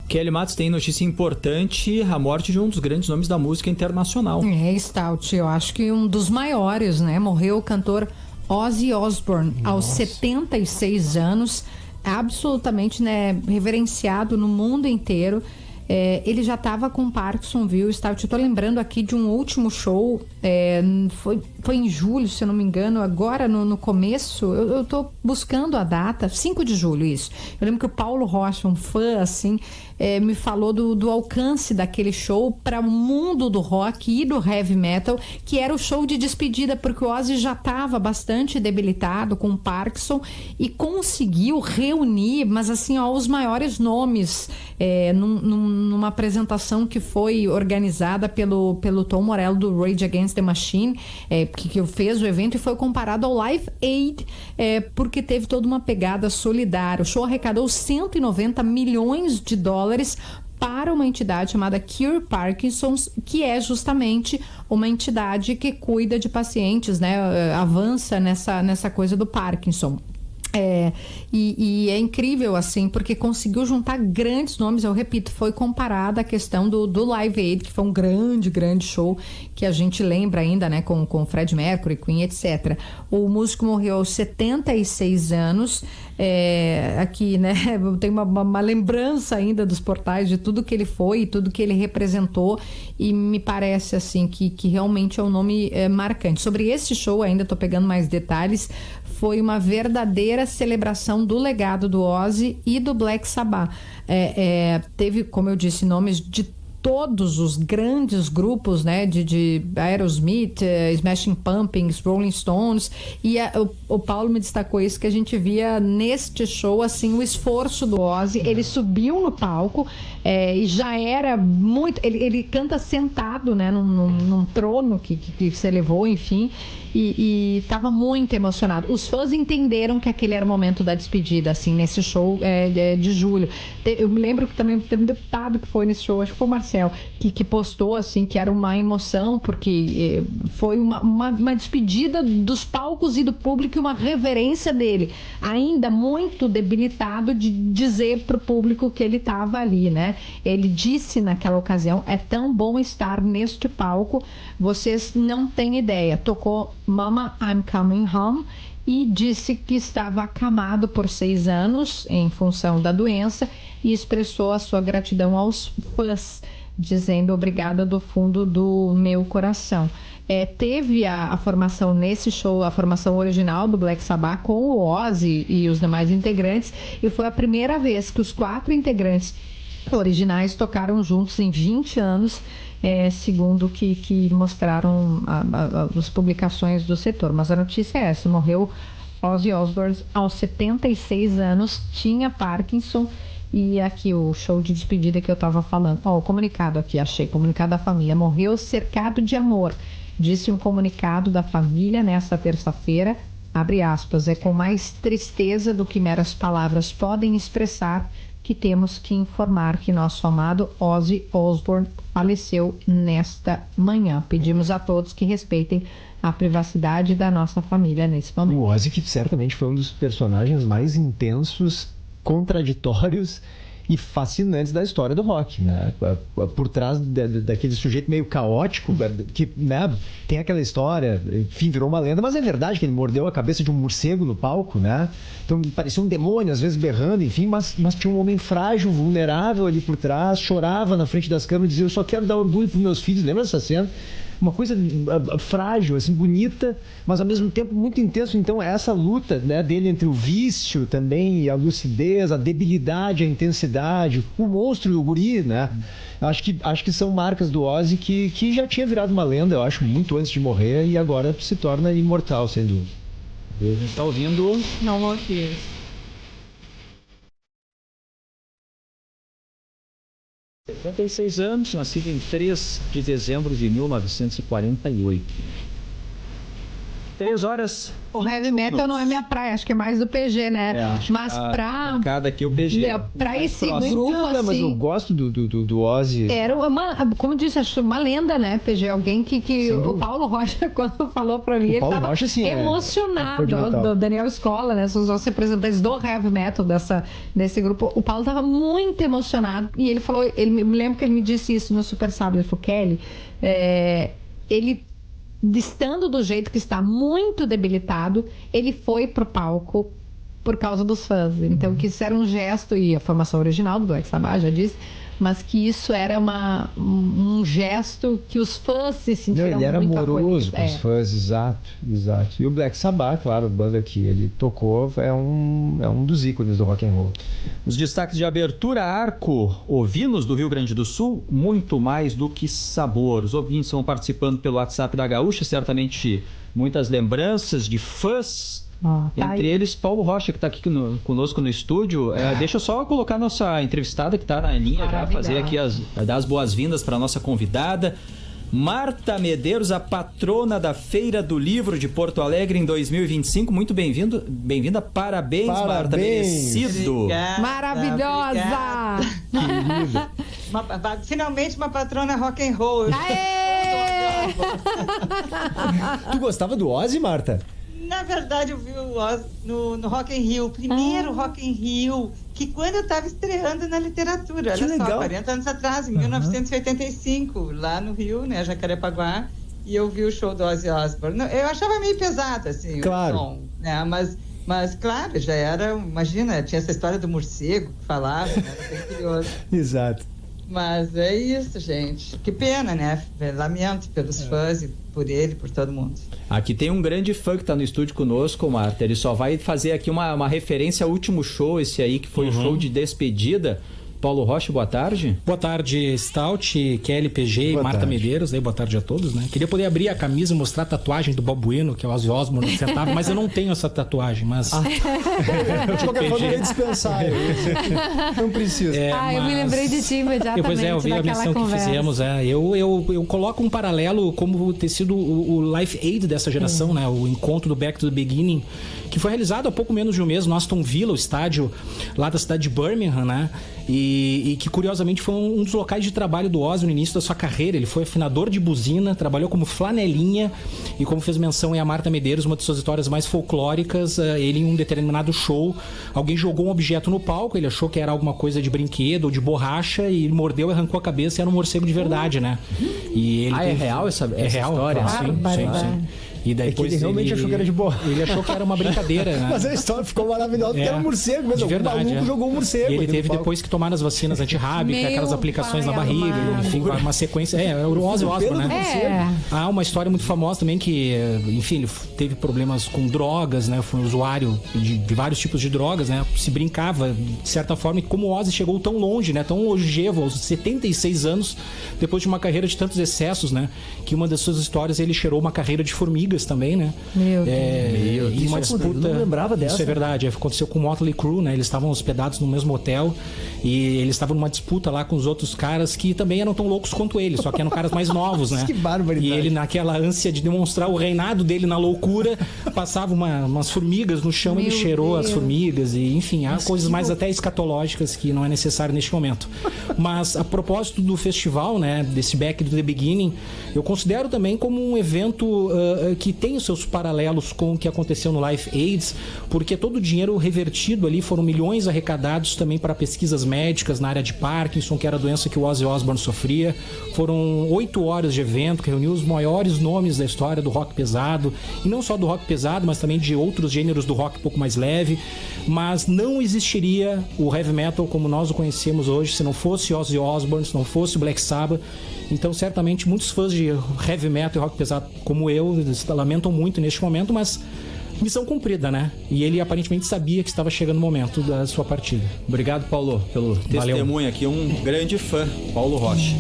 Kelly Matos, tem notícia importante, a morte de um dos grandes nomes da música internacional. Stout, eu acho que um dos maiores, né? Morreu o cantor Ozzy Osbourne, aos 76 anos, absolutamente, né, reverenciado no mundo inteiro. Ele já estava com Parkinson, viu, Stout? Eu tô lembrando aqui de um último show, foi em julho, se eu não me engano, agora no começo, eu tô buscando a data, 5 de julho, isso. Eu lembro que o Paulo Rocha, um fã, assim, me falou do alcance daquele show para o mundo do rock e do heavy metal, que era o show de despedida, porque o Ozzy já estava bastante debilitado com Parkinson e conseguiu reunir, mas assim, ó, os maiores nomes numa apresentação que foi organizada pelo Tom Morello do Rage Against the Machine, que fez o evento e foi comparado ao Live Aid, porque teve toda uma pegada solidária. O show arrecadou 190 milhões de dólares para uma entidade chamada Cure Parkinson's, que é justamente uma entidade que cuida de pacientes, né? Avança nessa coisa do Parkinson. E é incrível, assim, porque conseguiu juntar grandes nomes. Eu repito, foi comparada a questão do Live Aid, que foi um grande show que a gente lembra ainda, né, com Fred Mercury, Queen, etc. O músico morreu aos 76 anos. Aqui, né, tem uma lembrança ainda dos portais de tudo que ele foi e tudo que ele representou, e me parece, assim, que realmente é um nome marcante. Sobre esse show, ainda estou pegando mais detalhes, foi uma verdadeira celebração do legado do Ozzy e do Black Sabbath. Teve, como eu disse, nomes de todos os grandes grupos, né, de Aerosmith, Smashing Pumpkins, Rolling Stones, e o Paulo me destacou isso, que a gente via neste show, assim, o esforço do Ozzy. Ele subiu no palco e já era muito... Ele canta sentado, né, num trono que se elevou, enfim, e estava muito emocionado. Os fãs entenderam que aquele era o momento da despedida, assim, nesse show de julho. Eu me lembro que também teve um deputado que foi nesse show, acho que foi o Marcel, que postou, assim, que era uma emoção, porque foi uma despedida dos palcos e do público e uma reverência dele, ainda muito debilitado, de dizer para o público que ele estava ali, né? Ele disse naquela ocasião: é tão bom estar neste palco, vocês não têm ideia. Tocou Mama, I'm Coming Home, e disse que estava acamado por 6 anos em função da doença, e expressou a sua gratidão aos fãs, dizendo: obrigada do fundo do meu coração. Teve a formação nesse show, a formação original do Black Sabbath com o Ozzy e os demais integrantes, e foi a primeira vez que os 4 integrantes originais tocaram juntos em 20 anos, segundo que mostraram as publicações do setor. Mas a notícia é essa: morreu Ozzy Osbourne aos 76 anos, tinha Parkinson. E aqui o show de despedida que eu estava falando, o comunicado aqui, achei, comunicado da família: morreu cercado de amor, disse um comunicado da família nesta terça-feira, abre aspas, é com mais tristeza do que meras palavras podem expressar que temos que informar que nosso amado Ozzy Osbourne faleceu nesta manhã. Pedimos a todos que respeitem a privacidade da nossa família nesse momento. O Ozzy, que certamente foi um dos personagens mais intensos, contraditórios e fascinantes da história do rock, né? Por trás daquele sujeito meio caótico, que, né, tem aquela história, enfim, virou uma lenda, mas é verdade que ele mordeu a cabeça de um morcego no palco, né? Então parecia um demônio, às vezes berrando, enfim, mas tinha um homem frágil, vulnerável ali por trás, chorava na frente das câmeras e dizia: eu só quero dar orgulho para os meus filhos. Lembra dessa cena? Uma coisa frágil, assim, bonita, mas ao mesmo tempo muito intenso. Então essa luta, né, dele entre o vício também, a lucidez, a debilidade, a intensidade, o monstro e o guri, né? Acho que são marcas do Ozzy que já tinha virado uma lenda, eu acho, muito antes de morrer, e agora se torna imortal, sem dúvida. Tá ouvindo? Não ouvi. 76 anos, nascido em 3 de dezembro de 1948. 3 horas. O heavy metal não é minha praia, acho que é mais do PG, né? Mas pra... Cada aqui o PG. Pra esse Próximo. grupo, Não, mas eu assim... gosto do Ozzy. Era uma, como disse, acho uma lenda, né, PG? Alguém que o Paulo Rocha, quando falou pra mim, ele Paulo tava Rocha, sim, emocionado. metal. Do Daniel Scola, né? São os representantes do heavy metal desse grupo. O Paulo tava muito emocionado. E ele falou, me lembro que ele me disse isso no Super Sábado. Ele falou, Kelly, ele, estando do jeito que está, muito debilitado, ele foi pro palco por causa dos fãs. Então, que isso era um gesto, e a formação original do Black Sabbath já disse, mas que isso era um gesto que os fãs se sentiram Ele era muito amoroso com os acolhidos. fãs, exato. E o Black Sabbath, claro, a banda que ele tocou, é um dos ícones do rock and roll. Os destaques de abertura: Arco, ovinos do Rio Grande do Sul, muito mais do que sabor. Os ouvintes vão participando pelo WhatsApp da Gaúcha, certamente muitas lembranças de fãs. Entre eles, Paulo Rocha, que está aqui conosco no estúdio. Deixa eu só colocar a nossa entrevistada que está na linha, já fazer aqui dar as boas-vindas para a nossa convidada. Marta Medeiros, a patrona da Feira do Livro de Porto Alegre em 2025. Muito bem-vinda. Parabéns, Marta. Merecido. Obrigada, Maravilhosa! Finalmente uma patrona rock and roll. Aê! Tu gostava do Ozzy, Marta? Na verdade, eu vi o Ozzy no Rock in Rio, o primeiro Rock in Rio, que quando eu estava estreando na literatura, olha só, 40 anos atrás, em 1985, lá no Rio, né, Jacarepaguá, e eu vi o show do Ozzy Osbourne. Eu achava meio pesado, assim, claro. O som, né, mas claro, já era, imagina, tinha essa história do morcego que falava, né, era bem curioso. Exato. Mas é isso, gente. Que pena, né? Lamento pelos fãs e por ele, por todo mundo. Aqui tem um grande fã que está no estúdio conosco, Marta. Ele só vai fazer aqui uma referência ao último show, esse aí, que foi o show de despedida. Paulo Rocha, boa tarde. Boa tarde, Stout, Kelly, PG e Marta Medeiros. Boa tarde a todos, né? Queria poder abrir a camisa e mostrar a tatuagem do Bob Bueno, que é o Ozzy Osbourne sentado, mas eu não tenho essa tatuagem, mas... De qualquer forma, eu ia dispensar. Não precisa. Eu me lembrei de ti imediatamente. Pois eu vi a menção que fizemos. Eu coloco um paralelo como ter sido o Life Aid dessa geração, né? O encontro do Back to the Beginning, que foi realizado há pouco menos de um mês no Aston Villa, o estádio lá da cidade de Birmingham, né? E que curiosamente foi um dos locais de trabalho do Ozzy no início da sua carreira. Ele foi afinador de buzina, trabalhou como flanelinha, e como fez menção a Marta Medeiros, uma de suas histórias mais folclóricas, ele em um determinado show, alguém jogou um objeto no palco, ele achou que era alguma coisa de brinquedo ou de borracha, e ele mordeu e arrancou a cabeça, e era um morcego de verdade, né? E ele é real essa real, história? Sim. E daí ele realmente achou que era de boa. Ele achou que era uma brincadeira, né? Mas a história ficou maravilhosa, porque era um morcego mesmo. De verdade, o maluco jogou um morcego. E ele teve depois que tomar as vacinas antirrábica, aquelas aplicações na barriga, enfim, uma sequência. Era o Ozzy Osbourne, né? Há uma história muito famosa também que, enfim, ele teve problemas com drogas, né? Foi um usuário de vários tipos de drogas, né? Se brincava, de certa forma, e como o Ozzy chegou tão longe, né? Tão longevo, aos 76 anos, depois de uma carreira de tantos excessos, né? Que uma das suas histórias, ele cheirou uma carreira de formigas também, né? Meu Deus. E uma disputa. Eu não lembrava dessa. Isso é verdade. Aconteceu com o Motley Crue, né? Eles estavam hospedados no mesmo hotel e eles estavam numa disputa lá com os outros caras que também eram tão loucos quanto ele, só que eram caras mais novos, né? Que barbaridade. E ele, naquela ânsia de demonstrar o reinado dele na loucura, passava umas formigas no chão, ele cheirou as formigas e, enfim, há coisas mais até escatológicas que não é necessário neste momento. Mas a propósito do festival, né? Desse Back to the Beginning, eu considero também como um evento que tem os seus paralelos com o que aconteceu no Life AIDS, porque todo o dinheiro revertido ali, foram milhões arrecadados também para pesquisas médicas na área de Parkinson, que era a doença que o Ozzy Osbourne sofria. Foram 8 horas de evento que reuniu os maiores nomes da história do rock pesado, e não só do rock pesado, mas também de outros gêneros do rock um pouco mais leve. Mas não existiria o heavy metal como nós o conhecemos hoje se não fosse Ozzy Osbourne, se não fosse o Black Sabbath. Então, certamente, muitos fãs de heavy metal e rock pesado como eu lamentam muito neste momento, mas missão cumprida, né? E ele aparentemente sabia que estava chegando o momento da sua partida. Obrigado, Paulo, pelo testemunho aqui. Um grande fã, Paulo Rocha.